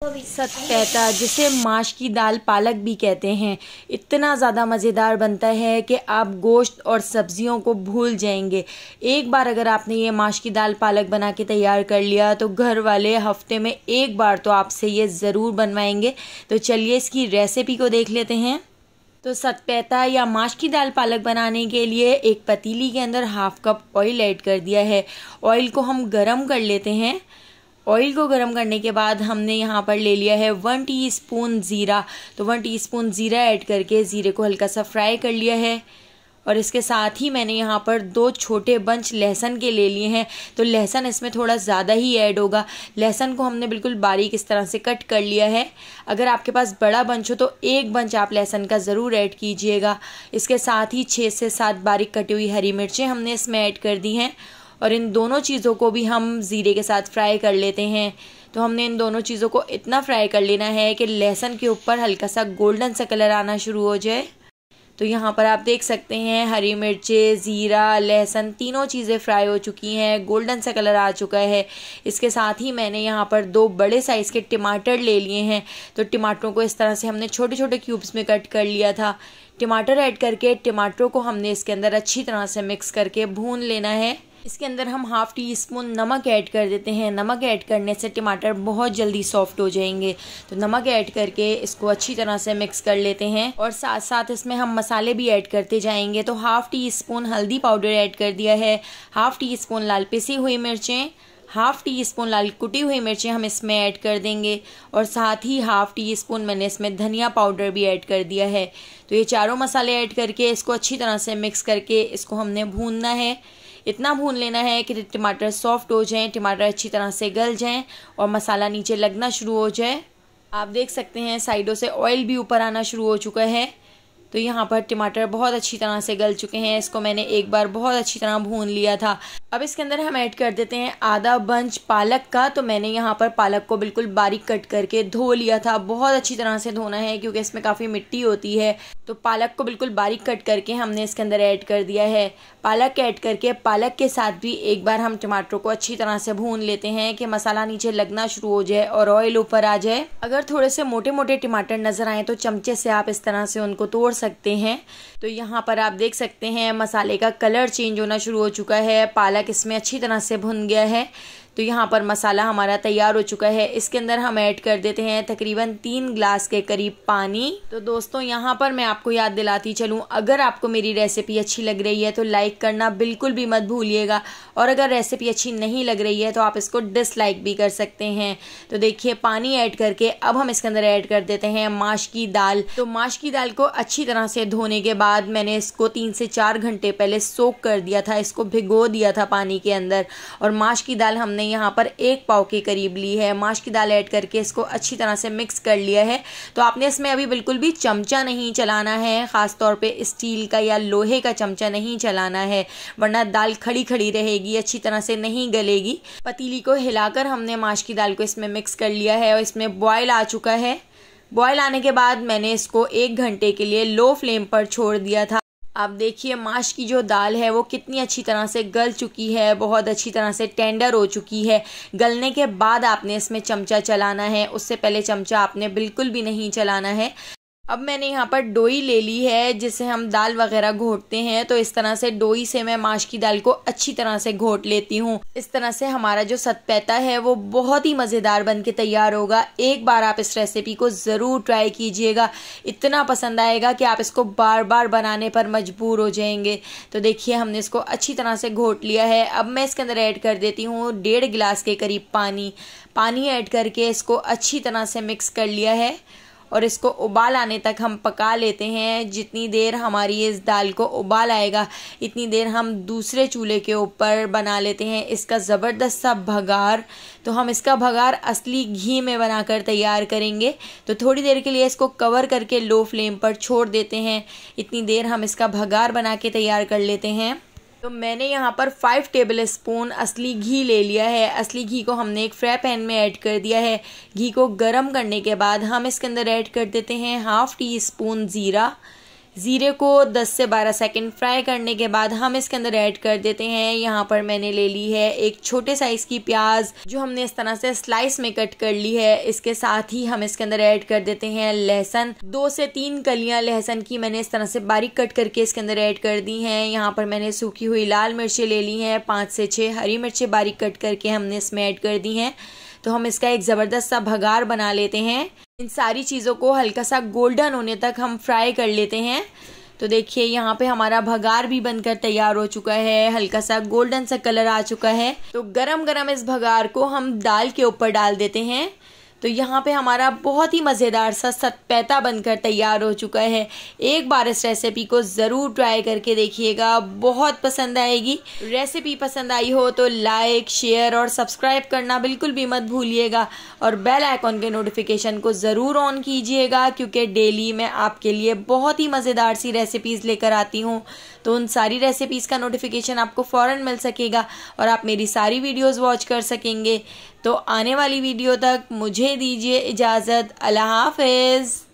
सतपैता, जिसे माश की दाल पालक भी कहते हैं, इतना ज़्यादा मज़ेदार बनता है कि आप गोश्त और सब्जियों को भूल जाएंगे। एक बार अगर आपने ये माश की दाल पालक बना के तैयार कर लिया तो घर वाले हफ्ते में एक बार तो आपसे ये ज़रूर बनवाएंगे। तो चलिए इसकी रेसिपी को देख लेते हैं। तो सतपैता या माश की दाल पालक बनाने के लिए एक पतीली के अंदर हाफ कप ऑयल ऐड कर दिया है। ऑयल को हम गरम कर लेते हैं। ऑयल को गरम करने के बाद हमने यहाँ पर ले लिया है 1 टीस्पून ज़ीरा। तो 1 टीस्पून ज़ीरा ऐड करके ज़ीरे को हल्का सा फ्राई कर लिया है। और इसके साथ ही मैंने यहाँ पर 2 छोटे बंच लहसुन के ले लिए हैं। तो लहसुन इसमें थोड़ा ज़्यादा ही ऐड होगा। लहसुन को हमने बिल्कुल बारीक इस तरह से कट कर लिया है। अगर आपके पास बड़ा बंच हो तो एक बंच आप लहसुन का ज़रूर ऐड कीजिएगा। इसके साथ ही 6 से 7 बारीक कटी हुई हरी मिर्चें हमने इसमें ऐड कर दी हैं। और इन दोनों चीज़ों को भी हम ज़ीरे के साथ फ्राई कर लेते हैं। तो हमने इन दोनों चीज़ों को इतना फ्राई कर लेना है कि लहसुन के ऊपर हल्का सा गोल्डन सा कलर आना शुरू हो जाए। तो यहाँ पर आप देख सकते हैं हरी मिर्चें, ज़ीरा, लहसुन तीनों चीज़ें फ्राई हो चुकी हैं, गोल्डन सा कलर आ चुका है। इसके साथ ही मैंने यहाँ पर 2 बड़े साइज़ के टमाटर ले लिए हैं। तो टमाटरों को इस तरह से हमने छोटे छोटे क्यूब्स में कट कर लिया था। टमाटर ऐड करके टमाटरों को हमने इसके अंदर अच्छी तरह से मिक्स करके भून लेना है। इसके अंदर हम हाफ टी स्पून नमक ऐड कर देते हैं। नमक ऐड करने से टमाटर बहुत जल्दी सॉफ्ट हो जाएंगे। तो नमक ऐड करके इसको अच्छी तरह से मिक्स कर लेते हैं। और साथ साथ इसमें हम मसाले भी ऐड करते जाएंगे। तो हाफ टी स्पून हल्दी पाउडर ऐड कर दिया है, हाफ टी स्पून लाल पिसी हुई मिर्चें, हाफ टी स्पून लाल कुटी हुई मिर्चें हम इसमें ऐड कर देंगे। और साथ ही हाफ टी स्पून मैंने इसमें धनिया पाउडर भी ऐड कर दिया है। तो ये चारों मसाले ऐड करके इसको अच्छी तरह से मिक्स करके इसको हमने भूनना है। इतना भून लेना है कि टमाटर सॉफ्ट हो जाएं, टमाटर अच्छी तरह से गल जाएं और मसाला नीचे लगना शुरू हो जाए। आप देख सकते हैं साइडों से ऑयल भी ऊपर आना शुरू हो चुका है। तो यहाँ पर टमाटर बहुत अच्छी तरह से गल चुके हैं। इसको मैंने एक बार बहुत अच्छी तरह भून लिया था। अब इसके अंदर हम ऐड कर देते हैं आधा बंच पालक का। तो मैंने यहाँ पर पालक को बिल्कुल बारीक कट करके धो लिया था। बहुत अच्छी तरह से धोना है क्योंकि इसमें काफ़ी मिट्टी होती है। तो पालक को बिल्कुल बारीक कट करके हमने इसके अंदर ऐड कर दिया है। पालक ऐड करके पालक के साथ भी एक बार हम टमाटरों को अच्छी तरह से भून लेते हैं कि मसाला नीचे लगना शुरू हो जाए और ऑयल ऊपर आ जाए। अगर थोड़े से मोटे मोटे टमाटर नजर आए तो चमचे से आप इस तरह से उनको तोड़ सकते हैं। तो यहाँ पर आप देख सकते हैं मसाले का कलर चेंज होना शुरू हो चुका है, पालक इसमें अच्छी तरह से भुन गया है। तो यहाँ पर मसाला हमारा तैयार हो चुका है। इसके अंदर हम ऐड कर देते हैं तकरीबन 3 ग्लास के करीब पानी। तो दोस्तों यहाँ पर मैं आपको याद दिलाती चलूँ, अगर आपको मेरी रेसिपी अच्छी लग रही है तो लाइक करना बिल्कुल भी मत भूलिएगा। और अगर रेसिपी अच्छी नहीं लग रही है तो आप इसको डिसलाइक भी कर सकते हैं। तो देखिए पानी ऐड करके अब हम इसके अंदर ऐड कर देते हैं माश की दाल। तो माश की दाल को अच्छी तरह से धोने के बाद मैंने इसको 3 से 4 घंटे पहले सोक कर दिया था, इसको भिगो दिया था पानी के अंदर। और माश की दाल हमने यहाँ पर 1 पाव के करीब ली है। माश की दाल ऐड करके इसको अच्छी तरह से मिक्स कर लिया है। तो आपने इसमें अभी बिल्कुल भी चमचा नहीं चलाना है, खास तौर पे स्टील का या लोहे का चमचा नहीं चलाना है, वरना दाल खड़ी खड़ी रहेगी, अच्छी तरह से नहीं गलेगी। पतीली को हिलाकर हमने माश की दाल को इसमें मिक्स कर लिया है और इसमें बॉयल आ चुका है। बॉयल आने के बाद मैंने इसको 1 घंटे के लिए लो फ्लेम पर छोड़ दिया था। आप देखिए माश की जो दाल है वो कितनी अच्छी तरह से गल चुकी है, बहुत अच्छी तरह से टेंडर हो चुकी है। गलने के बाद आपने इसमें चमचा चलाना है, उससे पहले चमचा आपने बिल्कुल भी नहीं चलाना है। अब मैंने यहाँ पर डोई ले ली है जिसे हम दाल वगैरह घोटते हैं। तो इस तरह से डोई से मैं माश की दाल को अच्छी तरह से घोट लेती हूँ। इस तरह से हमारा जो सतपैता है वो बहुत ही मज़ेदार बन के तैयार होगा। एक बार आप इस रेसिपी को ज़रूर ट्राई कीजिएगा, इतना पसंद आएगा कि आप इसको बार बार बनाने पर मजबूर हो जाएंगे। तो देखिए हमने इसको अच्छी तरह से घोट लिया है। अब मैं इसके अंदर ऐड कर देती हूँ 1.5 गिलास के करीब पानी। पानी ऐड करके इसको अच्छी तरह से मिक्स कर लिया है और इसको उबाल आने तक हम पका लेते हैं। जितनी देर हमारी इस दाल को उबाल आएगा इतनी देर हम दूसरे चूल्हे के ऊपर बना लेते हैं इसका ज़बरदस्त सा भगार। तो हम इसका भगार असली घी में बनाकर तैयार करेंगे। तो थोड़ी देर के लिए इसको कवर करके लो फ्लेम पर छोड़ देते हैं। इतनी देर हम इसका भगार बना के तैयार कर लेते हैं। तो मैंने यहाँ पर 5 टेबल स्पून असली घी ले लिया है। असली घी को हमने एक फ्राई पैन में ऐड कर दिया है। घी को गर्म करने के बाद हम इसके अंदर ऐड कर देते हैं हाफ टी स्पून ज़ीरा। ज़ीरे को 10 से 12 सेकंड फ्राई करने के बाद हम इसके अंदर ऐड कर देते हैं। यहाँ पर मैंने ले ली है एक छोटे साइज़ की प्याज जो हमने इस तरह से स्लाइस में कट कर ली है। इसके साथ ही हम इसके अंदर ऐड कर देते हैं लहसुन। 2 से 3 कलियां लहसुन की मैंने इस तरह से बारीक कट करके इसके अंदर ऐड कर दी हैं। यहाँ पर मैंने सूखी हुई लाल मिर्चें ले ली हैं। 5 से 6 हरी मिर्चें बारीक कट करके हमने इसमें ऐड कर दी हैं। तो हम इसका एक ज़बरदस्त सा भगार बना लेते हैं। इन सारी चीज़ों को हल्का सा गोल्डन होने तक हम फ्राई कर लेते हैं। तो देखिए यहाँ पे हमारा भगार भी बनकर तैयार हो चुका है, हल्का सा गोल्डन सा कलर आ चुका है। तो गरम गरम इस भगार को हम दाल के ऊपर डाल देते हैं। तो यहाँ पे हमारा बहुत ही मज़ेदार सा सतपैता बनकर तैयार हो चुका है। एक बार इस रेसिपी को ज़रूर ट्राई करके देखिएगा, बहुत पसंद आएगी। रेसिपी पसंद आई हो तो लाइक, शेयर और सब्सक्राइब करना बिल्कुल भी मत भूलिएगा और बेल आइकॉन के नोटिफिकेशन को ज़रूर ऑन कीजिएगा, क्योंकि डेली मैं आपके लिए बहुत ही मज़ेदार सी रेसिपीज़ लेकर आती हूँ। तो उन सारी रेसिपीज़ का नोटिफिकेशन आपको फ़ौरन मिल सकेगा और आप मेरी सारी वीडियोज़ वॉच कर सकेंगे। तो आने वाली वीडियो तक मुझे दीजिए इजाज़त। अल्लाह हाफ़िज़।